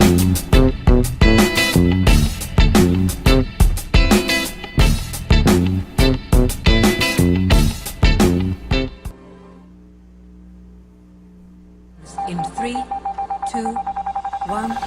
In 3, 2, 1.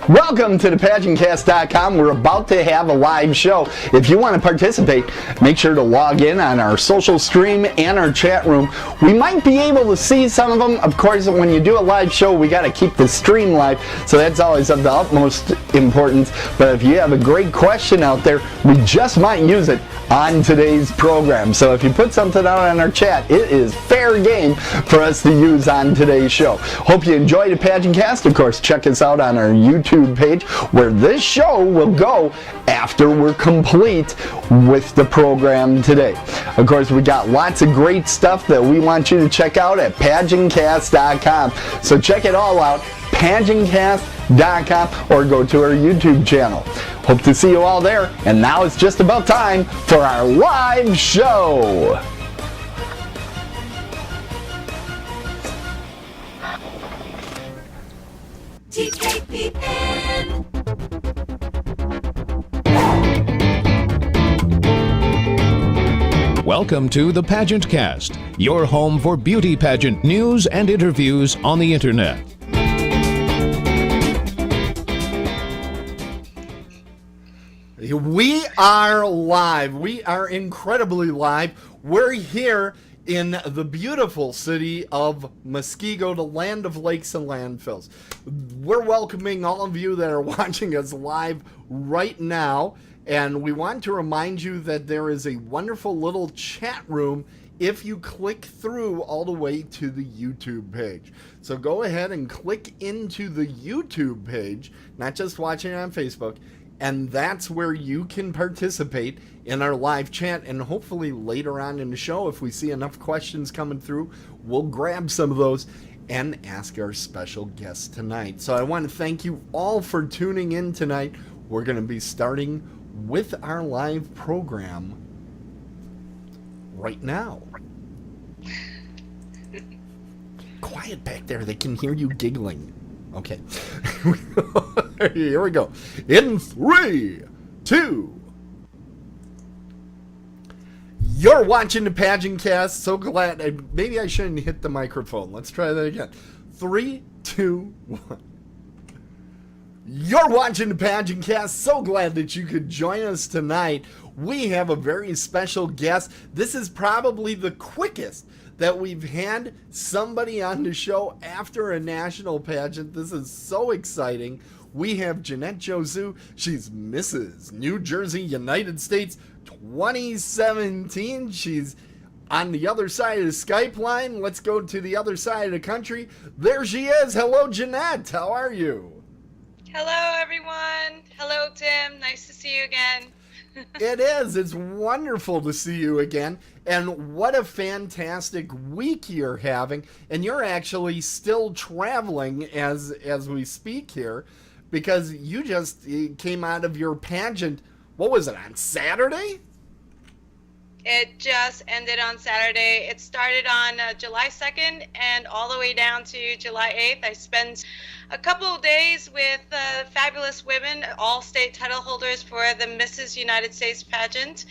Welcome to the PageantCast.com. We're about to have a live show. If you want to participate, make sure to log in on our social stream and our chat room. We might be able to see some of them. Of course, when you do a live show, we got to keep the stream live, so that's always of the utmost importance. But if you have a great question out there, we just might use it on today's program. So if you put something out on our chat, it is fair game for us to use on today's show. Hope you enjoy the PageantCast. Of course, check us out on our YouTube page, where this show will go after we're complete with the program today. Of course, we got lots of great stuff that we want you to check out at PageantCast.com. So check it all out, PageantCast.com, or go to our YouTube channel. Hope to see you all there. And now it's just about time for our live show. TKPN. Welcome to the PageantCast, your home for beauty pageant news and interviews on the internet. We are live. We are incredibly live. We're here in the beautiful city of Muskego, the land of lakes and landfills. We're welcoming all of you that are watching us live right now, and we want to remind you that there is a wonderful little chat room if you click through all the way to the YouTube page. So go ahead and click into the YouTube page, not just watching it on Facebook, and that's where you can participate in our live chat. And hopefully later on in the show, if we see enough questions coming through, we'll grab some of those and ask our special guest tonight. So I want to thank you all for tuning in tonight. We're going to be starting with our live program right now. Quiet back there. They can hear you giggling. Okay. Here we go. In 3, 2. You're watching the PageantCast. So glad. Maybe I shouldn't hit the microphone. Let's try that again. 3, 2, 1. You're watching the PageantCast. So glad that you could join us tonight. We have a very special guest. This is probably the quickest that we've had somebody on the show after a national pageant. This is so exciting. We have Jeannette Josue. She's Mrs. New Jersey, United States 2017. She's on the other side of the Skype line. Let's go to the other side of the country. There she is. Hello, Jeannette. How are you? Hello, everyone. Hello, Tim. Nice to see you again. It is. It's wonderful to see you again. And what a fantastic week you're having. And you're actually still traveling as we speak here, because you just came out of your pageant. What was it, on Saturday? It just ended on Saturday. It started on July 2nd and all the way down to July 8th. I spent a couple of days with fabulous women, all state title holders for the Mrs. United States pageant,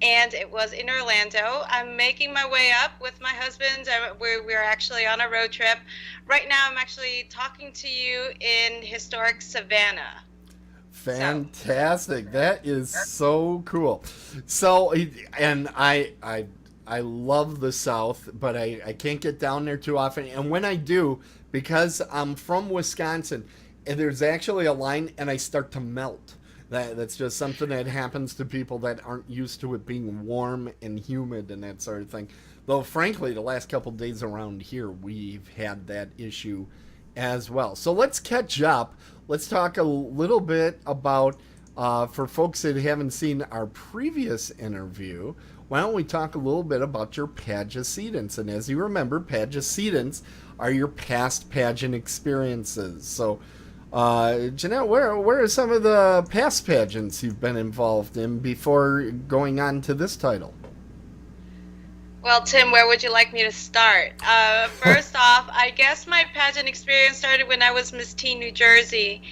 and it was in Orlando. I'm making my way up with my husband. We're actually on a road trip. Right now I'm actually talking to you in historic Savannah. Fantastic. That is so cool. So, and I love the South, but I can't get down there too often. And when I do, because I'm from Wisconsin, and there's actually a line and I start to melt. That's just something that happens to people that aren't used to it being warm and humid and that sort of thing. Though, frankly, the last couple of days around here, we've had that issue as well. So let's catch up. Let's talk a little bit about, for folks that haven't seen our previous interview, why don't we talk a little bit about your pageantcedents? And as you remember, pageantcedents are your past pageant experiences. So, Jeannette, where are some of the past pageants you've been involved in before going on to this title? Well, Tim, where would you like me to start? First off, I guess my pageant experience started when I was Miss Teen New Jersey.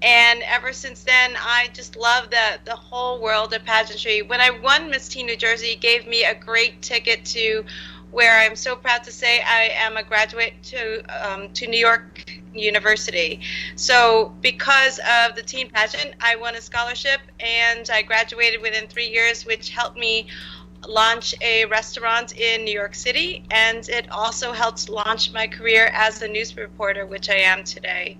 And ever since then, I just love the whole world of pageantry. When I won Miss Teen New Jersey, it gave me a great ticket to where I'm so proud to say I am a graduate to New York University. So because of the teen pageant, I won a scholarship and I graduated within 3 years, which helped me launch a restaurant in New York City, and it also helped launch my career as a news reporter, which I am today.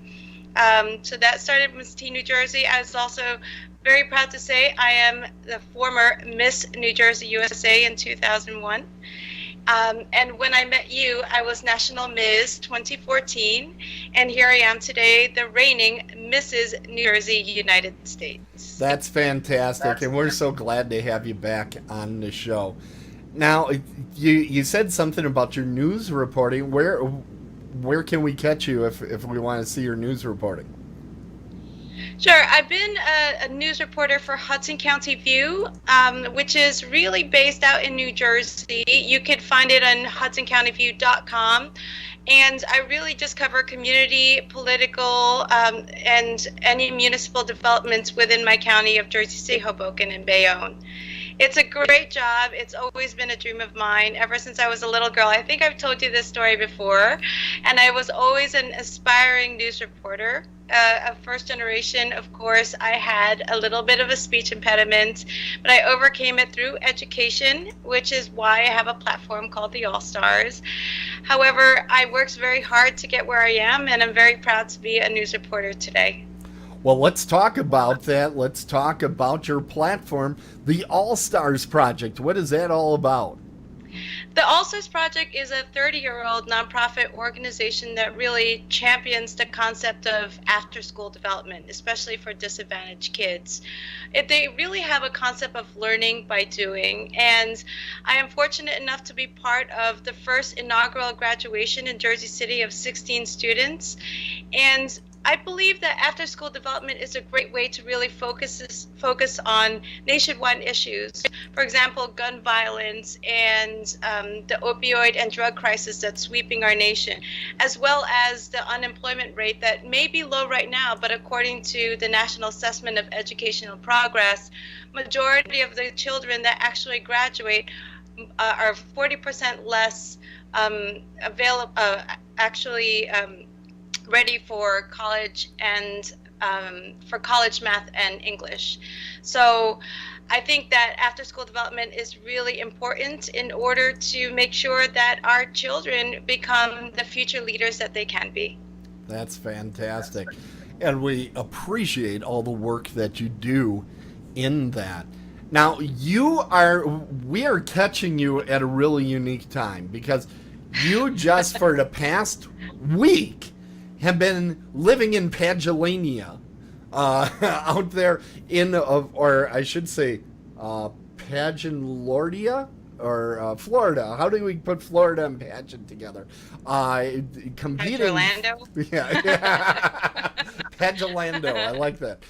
So that started Miss Teen New Jersey. I was also very proud to say I am the former Miss New Jersey USA in 2001. And when I met you, I was National Ms. 2014, and here I am today, the reigning Mrs. New Jersey United States. That's fantastic, and we're so glad to have you back on the show. Now, you said something about your news reporting. Where can we catch you if we want to see your news reporting? Sure. I've been a news reporter for Hudson County View, which is really based out in New Jersey. You can find it on hudsoncountyview.com. And I really just cover community, political, and any municipal developments within my county of Jersey City, Hoboken, and Bayonne. It's a great job. It's always been a dream of mine ever since I was a little girl. I think I've told you this story before. And I was always an aspiring news reporter. A first generation, of course, I had a little bit of a speech impediment, but I overcame it through education, which is why I have a platform called the All Stars. However, I worked very hard to get where I am, and I'm very proud to be a news reporter today. Well, let's talk about that. Let's talk about your platform, the All Stars Project. What is that all about? The All Stars Project is a 30-year-old nonprofit organization that really champions the concept of after-school development, especially for disadvantaged kids. They really have a concept of learning by doing, and I am fortunate enough to be part of the first inaugural graduation in Jersey City of 16 students, and I believe that after-school development is a great way to really focus on nationwide issues. For example, gun violence and the opioid and drug crisis that's sweeping our nation, as well as the unemployment rate that may be low right now, but according to the National Assessment of Educational Progress, majority of the children that actually graduate are 40% less ready for college and for college math and English. So I think that after school development is really important in order to make sure that our children become the future leaders that they can be. That's fantastic. And we appreciate all the work that you do in that. Now, we are catching you at a really unique time because you just for the past week have been living in Pagellania, out there or I should say, Pageantlordia, or Florida. How do we put Florida and pageant together? Competing. Orlando. Yeah. Pagellando. I like that.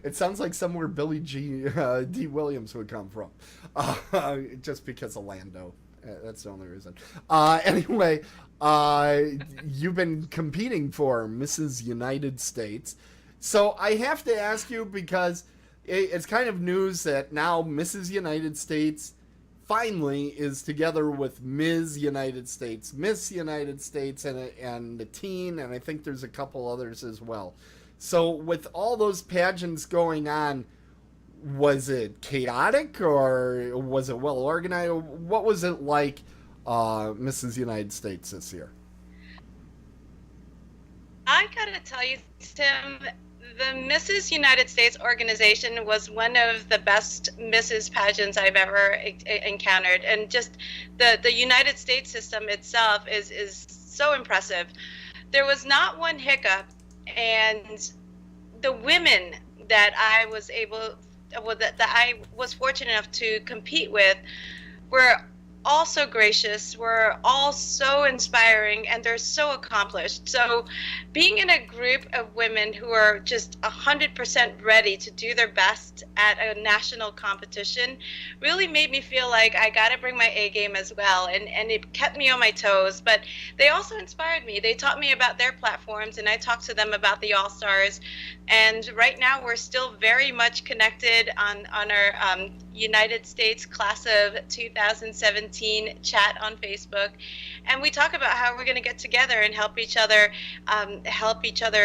It sounds like somewhere Billy D. Williams would come from, just because of Lando. That's the only reason. Anyway, you've been competing for Mrs. United States. So I have to ask you, because it's kind of news that now Mrs. United States finally is together with Ms. United States, Miss United States, and the teen, and I think there's a couple others as well. So with all those pageants going on, was it chaotic or was it well organized? What was it like, Mrs. United States this year? I gotta tell you, Tim, the Mrs. United States organization was one of the best Mrs. pageants I've ever encountered, and just the United States system itself is so impressive. There was not one hiccup, and the women that I was fortunate enough to compete with were all so gracious, were all so inspiring, and they're so accomplished. So being in a group of women who are just 100% ready to do their best at a national competition really made me feel like I got to bring my A game as well, and it kept me on my toes. But they also inspired me. They taught me about their platforms, and I talked to them about the All-Stars. And right now we're still very much connected on our United States Class of 2017 chat on Facebook, and we talk about how we're going to get together and help each other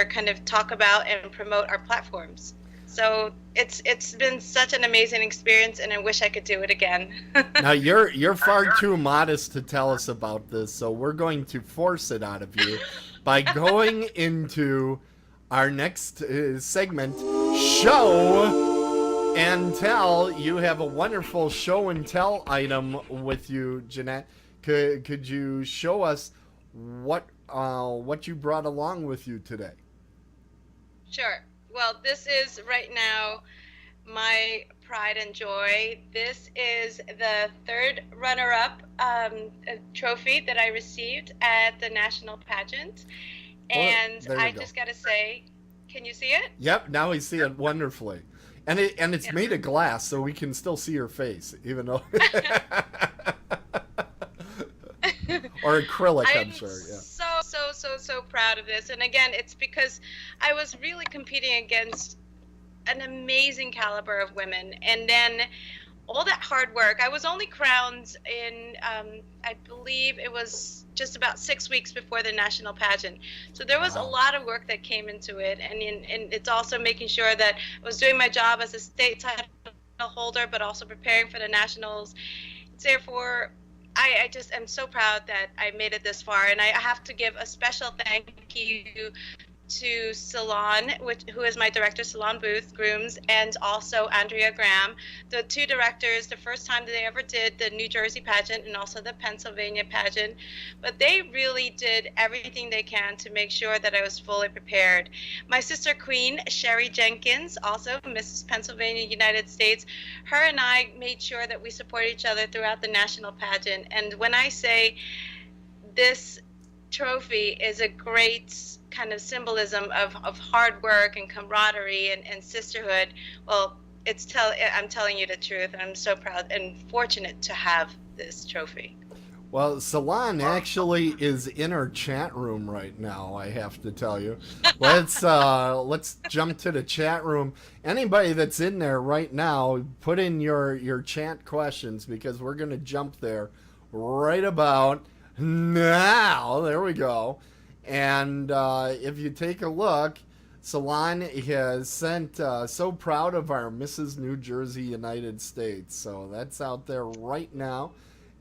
kind of talk about and promote our platforms. So it's been such an amazing experience, and I wish I could do it again. Now you're far too modest to tell us about this, so we're going to force it out of you by going into our next segment, Show and Tell. You have a wonderful show and tell item with you, Jeannette. Could you show us what you brought along with you today? Sure. Well, this is right now my pride and joy. This is the third runner-up trophy that I received at the national pageant. And I just got to say, can you see it? Yep, now we see it wonderfully. And it's made of glass, so we can still see your face, even though... or acrylic, I'm sure. Yeah. So proud of this. And again, it's because I was really competing against an amazing caliber of women. And then all that hard work, I was only crowned in, I believe it was just about 6 weeks before the national pageant. So there was a lot of work that came into it. And it's also making sure that I was doing my job as a state title holder, but also preparing for the nationals. Therefore, I just am so proud that I made it this far, and I have to give a special thank you to Salon, who is my director, Salon Booth Grooms, and also Andrea Graham, the two directors, the first time that they ever did the New Jersey pageant and also the Pennsylvania pageant. But they really did everything they can to make sure that I was fully prepared. My sister queen, Sherry Jenkins, also Mrs. Pennsylvania, United States, her and I made sure that we support each other throughout the national pageant. And when I say this trophy is a great kind of symbolism of hard work and camaraderie and sisterhood, well, I'm telling you the truth, and I'm so proud and fortunate to have this trophy. Well, Salon actually is in our chat room right now, I have to tell you. Let's jump to the chat room. Anybody that's in there right now, put in your chat questions, because we're going to jump there right about now. There we go. And if you take a look, Salon has sent, so proud of our Mrs. New Jersey United States. So that's out there right now.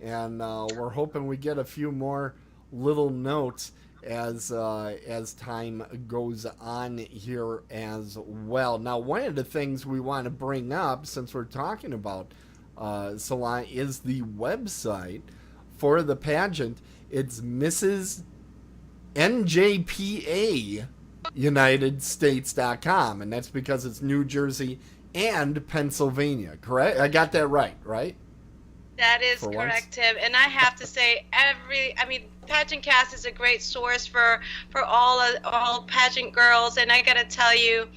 And we're hoping we get a few more little notes as time goes on here as well. Now, one of the things we want to bring up, since we're talking about Salon, is the website for the pageant. It's Mrs. NJPA UnitedStates.com, and that's because it's New Jersey and Pennsylvania, correct? I got that right? That is correct, Tim. And I have to say, PageantCast is a great source for all pageant girls, and I got to tell you,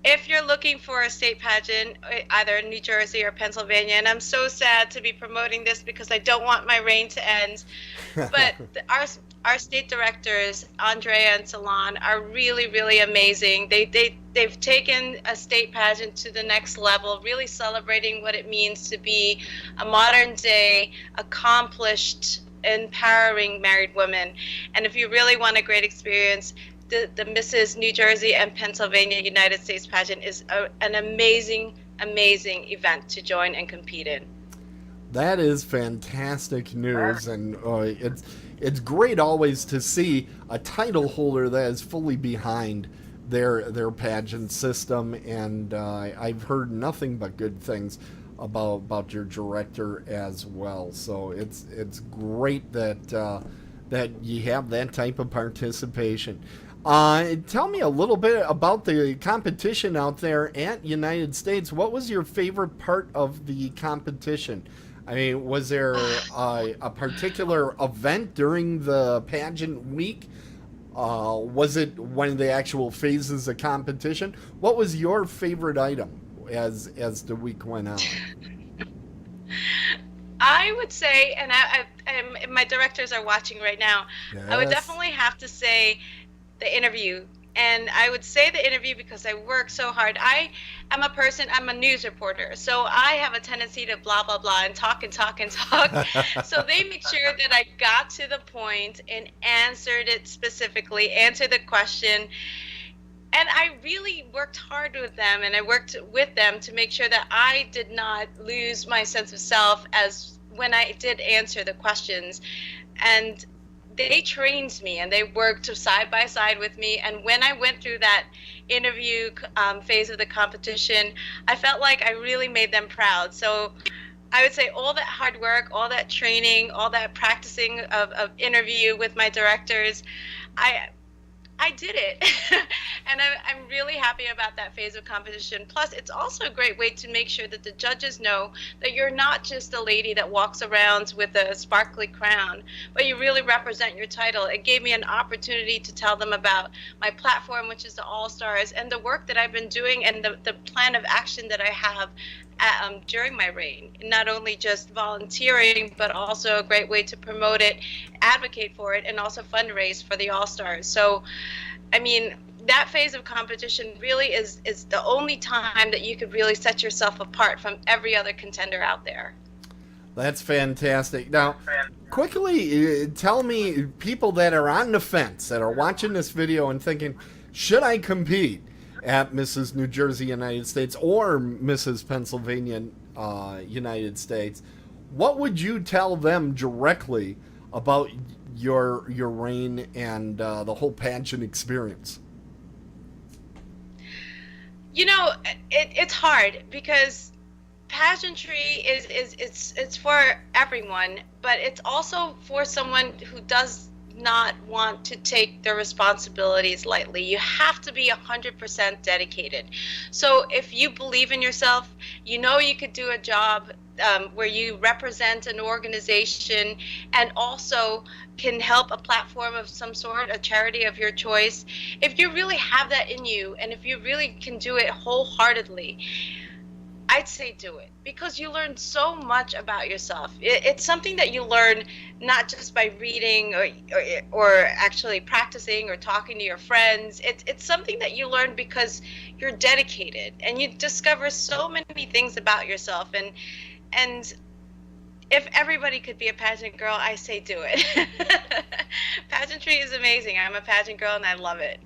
if you're looking for a state pageant, either in New Jersey or Pennsylvania, and I'm so sad to be promoting this because I don't want my reign to end, but our state directors, Andrea and Salon, are really, really amazing. They've taken a state pageant to the next level, really celebrating what it means to be a modern day, accomplished, empowering married woman. And if you really want a great experience, the Mrs. New Jersey and Pennsylvania United States pageant is an amazing, amazing event to join and compete in. That is fantastic news, and it's great always to see a title holder that is fully behind their pageant system, and I've heard nothing but good things about your director as well. So it's great that you have that type of participation. Tell me a little bit about the competition out there at United States. What was your favorite part of the competition? I mean, was there a particular event during the pageant week? Was it one of the actual phases of competition? What was your favorite item as the week went on? I would say, and my directors are watching right now, I would Yes. definitely have to say the interview. And I would say the interview because I work so hard. I'm a news reporter, so I have a tendency to blah, blah, blah, and talk and talk and talk. So they make sure that I got to the point and answered it specifically, answered the question. And I really worked hard with them, and I worked with them to make sure that I did not lose my sense of self as when I did answer the questions. And they trained me, and they worked side by side with me. And when I went through that interview phase of the competition, I felt like I really made them proud. So I would say all that hard work, all that training, all that practicing of interview with my directors, I did it. And I'm really happy about that phase of competition. Plus, it's also a great way to make sure that the judges know that you're not just a lady that walks around with a sparkly crown, but you really represent your title. It gave me an opportunity to tell them about my platform, which is the All Stars, and the work that I've been doing and the plan of action that I have during my reign. Not only just volunteering, but also a great way to promote it, advocate for it, and also fundraise for the All Stars. So, I mean, that phase of competition really is the only time that you could really set yourself apart from every other contender out there. That's fantastic. Now, quickly tell me, people that are on the fence, that are watching this video and thinking, should I compete at Mrs. New Jersey, United States, or Mrs. Pennsylvania, United States, what would you tell them directly about your reign and the whole pageant experience? You know, it's hard because pageantry it's for everyone, but it's also for someone who does not want to take their responsibilities lightly. You have to be 100% dedicated. So if you believe in yourself, you know you could do a job where you represent an organization and also can help a platform of some sort, a charity of your choice. If you really have that in you, and if you really can do it wholeheartedly, I'd say do it, because you learn so much about yourself. It's something that you learn not just by reading or actually practicing or talking to your friends. It's something that you learn because you're dedicated, and you discover so many things about yourself. And if everybody could be a pageant girl, I say do it. Pageantry is amazing. I'm a pageant girl and I love it.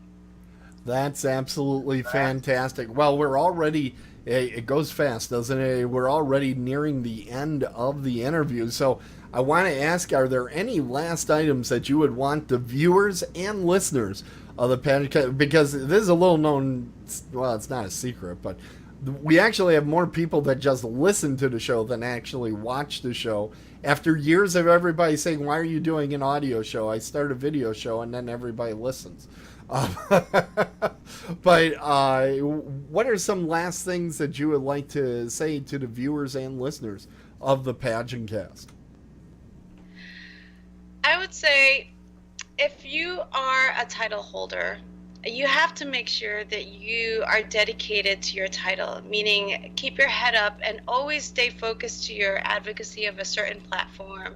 That's absolutely fantastic. Well, we're already, it goes fast, doesn't it? We're already nearing the end of the interview. So I want to ask, are there any last items that you would want the viewers and listeners of the pageant, because this is a little known, well, it's not a secret, but we actually have more people that just listen to the show than actually watch the show. After years of everybody saying, why are you doing an audio show? I start a video show and then everybody listens. But what are some last things that you would like to say to the viewers and listeners of the PageantCast? I would say if you are a title holder, you have to make sure that you are dedicated to your title, meaning keep your head up and always stay focused to your advocacy of a certain platform.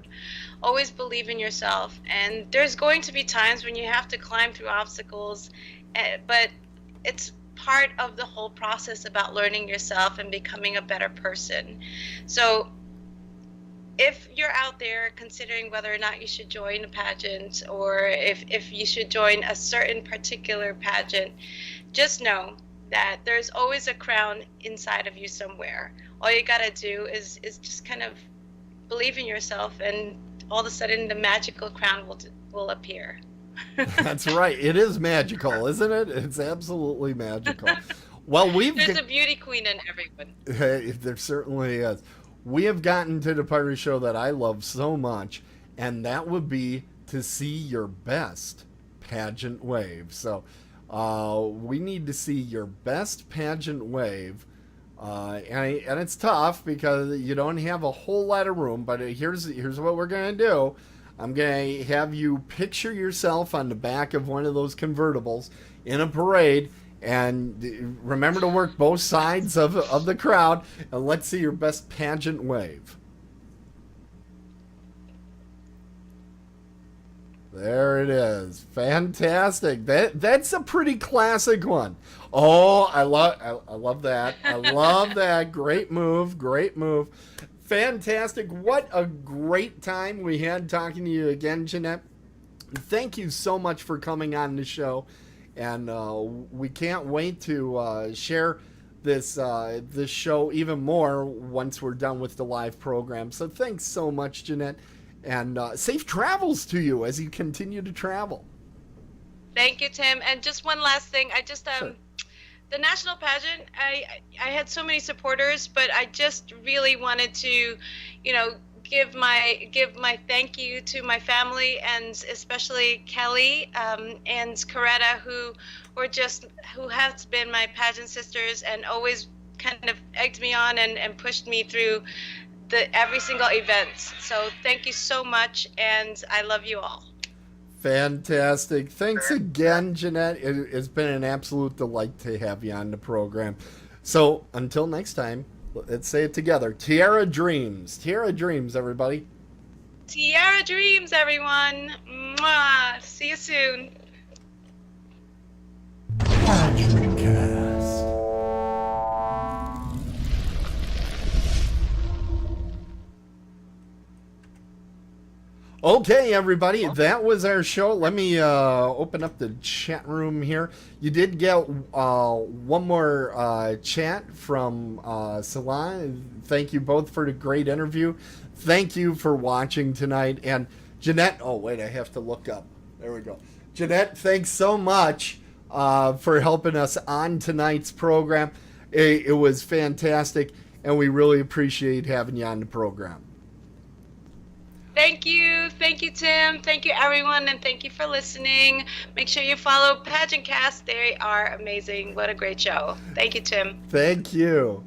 Always believe in yourself. And there's going to be times when you have to climb through obstacles, but it's part of the whole process about learning yourself and becoming a better person. So if you're out there considering whether or not you should join a pageant, or if you should join a certain particular pageant, just know that there's always a crown inside of you somewhere. All you gotta do is just kind of believe in yourself, and all of a sudden the magical crown will appear. That's right. It is magical, isn't it? It's absolutely magical. Well, there's a beauty queen in everyone. There certainly is. We have gotten to the part of the show that I love so much, and that would be to see your best pageant wave. So we need to see your best pageant wave And it's tough because you don't have a whole lot of room. But here's what we're gonna do. I'm gonna have you picture yourself on the back of one of those convertibles in a parade, and remember to work both sides of the crowd. And let's see your best pageant wave. There it is. Fantastic. That's a pretty classic one. Oh, I love that. I love that. Great move. Great move. Fantastic. What a great time we had talking to you again, Jeannette. Thank you so much for coming on the show. And we can't wait to share this show even more once we're done with the live program. So thanks so much, Jeannette. And safe travels to you as you continue to travel. Thank you, Tim. And just one last thing. Sure. The national pageant, I had so many supporters, but I just really wanted to, give my thank you to my family, and especially Kelly and Coretta, who has been my pageant sisters and always kind of egged me on and pushed me through every single event. So thank you so much, and I love you all. Fantastic. Thanks again, Jeannette. It's been an absolute delight to have you on the program. So until next time, let's say it together. Tiara Dreams. Tiara Dreams, everybody. Tiara Dreams, everyone. Mwah. See you soon. PageantCast. Okay, everybody, that was our show. Let me open up the chat room here. You did get one more chat from Salon. Thank you both for the great interview. Thank you for watching tonight. And Jeannette, oh, wait, I have to look up. There we go. Jeannette, thanks so much for helping us on tonight's program. It was fantastic, and we really appreciate having you on the program. Thank you, Tim. Thank you, everyone, and thank you for listening. Make sure you follow PageantCast. They are amazing. What a great show. Thank you, Tim. Thank you.